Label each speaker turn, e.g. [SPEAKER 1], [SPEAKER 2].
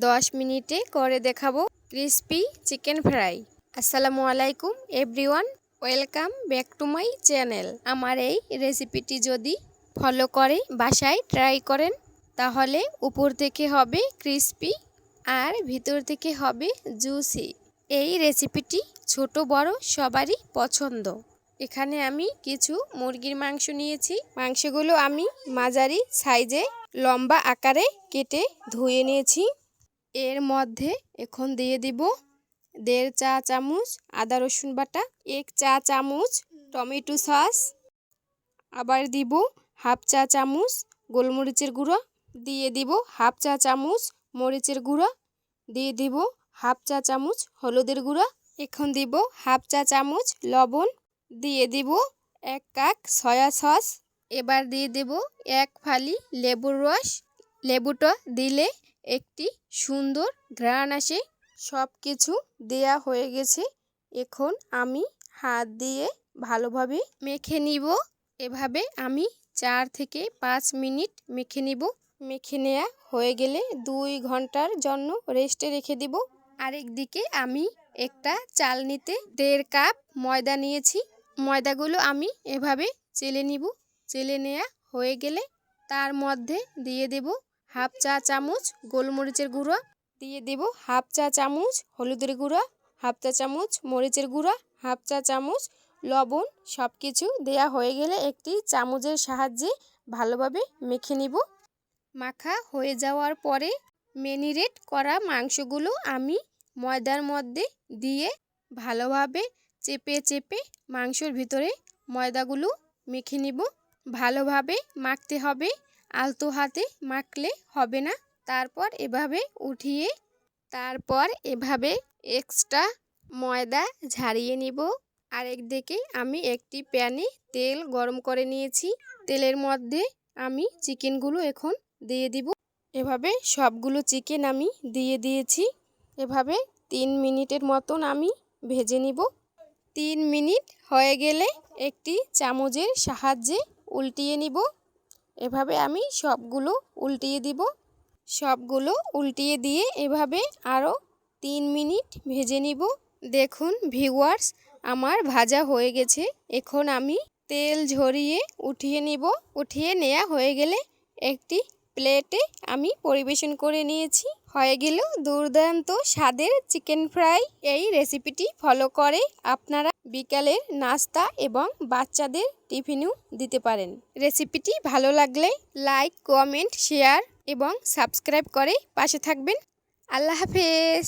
[SPEAKER 1] 10 মিনিটে করে দেখাবো ক্রিস্পি চিকেন ফ্রাই। আসসালামু আলাইকুম everyone, welcome back to my channel. আমার এই রেসিপিটি যদি ফলো করে বাসায় ট্রাই করেন তাহলে উপর থেকে হবে ক্রিস্পি আর ভিতর থেকে হবে জুসি। এই রেসিপিটি ছোট বড় সবারই পছন্দ। এখানে আমি কিছু মুরগির মাংস নিয়েছি। মাংসগুলো আমি মাঝারি সাইজে লম্বা আকারে কেটে ধুয়ে নিয়েছি। এর মধ্যে এখন দিয়ে দিব 1.5 চা চামচ আদা রসুন বাটা, 1 চা চামচ টমেটো সস, আবার দিব 1/2 চা চামচ গোলমরিচের গুঁড়ো, দিয়ে দিব 1/2 চা চামচ মরিচের গুঁড়ো, দিয়ে দিব 1/2 চা চামচ হলুদের গুঁড়ো, এখন দিব 1/2 চা চামচ লবণ, দিয়ে দিব 1 কাপ সয়া সস। এবার দিয়ে দেব 1 ফালি লেবুর রস। লেবুটা দিলে একটি সুন্দর ঘ্রাণ আসে। সব কিছু দেয়া হয়ে গেছে। এখন আমি হাত দিয়ে ভালোভাবে মেখে নিব। এভাবে আমি 4 থেকে 5 মিনিট মেখে নিব। মেখে নেওয়া হয়ে গেলে 2 ঘন্টার জন্য রেস্টে রেখে দিব। আরেকদিকে আমি একটা চালনিতে 1.5 কাপ ময়দা নিয়েছি। ময়দাগুলো আমি এভাবে চেলে নিব। চেলে নেওয়া হয়ে গেলে তার মধ্যে দিয়ে দেব 1/2 চা চামচ গোলমরিচের গুঁড়ো, দিয়ে দেব 1/2 চা চামচ হলুদের গুঁড়ো, 1/2 চা চামচ মরিচের গুঁড়ো, 1/2 চা চামচ লবণ। সব কিছু দেয়া হয়ে গেলে একটি চামচের সাহায্যে ভালোভাবে মেখে নিব। মাখা হয়ে যাওয়ার পরে ম্যারিনেট করা মাংসগুলো আমি ময়দার মধ্যে দিয়ে ভালোভাবে চেপে চেপে মাংসর ভিতরে ময়দাগুলো মেখে নিব। ভালোভাবে মাখতে হবে, আলতো হাতে মাখলে হবে না। তারপর এভাবে এক্সট্রা ময়দা ঝাড়িয়ে নিব। আরেকদিকে আমি একটি প্যানে তেল গরম করে নিয়েছি। তেলের মধ্যে আমি চিকেনগুলো এখন দিয়ে দিব। এভাবে সবগুলো চিকেন আমি দিয়ে দিয়েছি। এভাবে 3 মিনিটের মতন আমি ভেজে নিব। 3 মিনিট হয়ে গেলে একটি চামচের সাহায্যে উল্টিয়ে নিব। এভাবে আমি সবগুলো উল্টিয়ে দিব। সবগুলো উল্টিয়ে দিয়ে এভাবে আরও 3 মিনিট ভেজে নিব। দেখুন ভিউয়ার্স, আমার ভাজা হয়ে গেছে। এখন আমি তেল ঝরিয়ে উঠিয়ে নিব। উঠিয়ে নেওয়া হয়ে গেলে একটি প্লেটে আমি পরিবেশন করে নিয়েছি। হয়ে গেল দুর্দান্ত স্বাদের চিকেন ফ্রাই। এই রেসিপিটি ফলো করে আপনারা বিকালের নাস্তা এবং বাচ্চাদের টিফিনেও দিতে পারেন। রেসিপিটি ভালো লাগলে লাইক, কমেন্ট, শেয়ার এবং সাবস্ক্রাইব করে পাশে থাকবেন। আল্লাহ হাফেজ।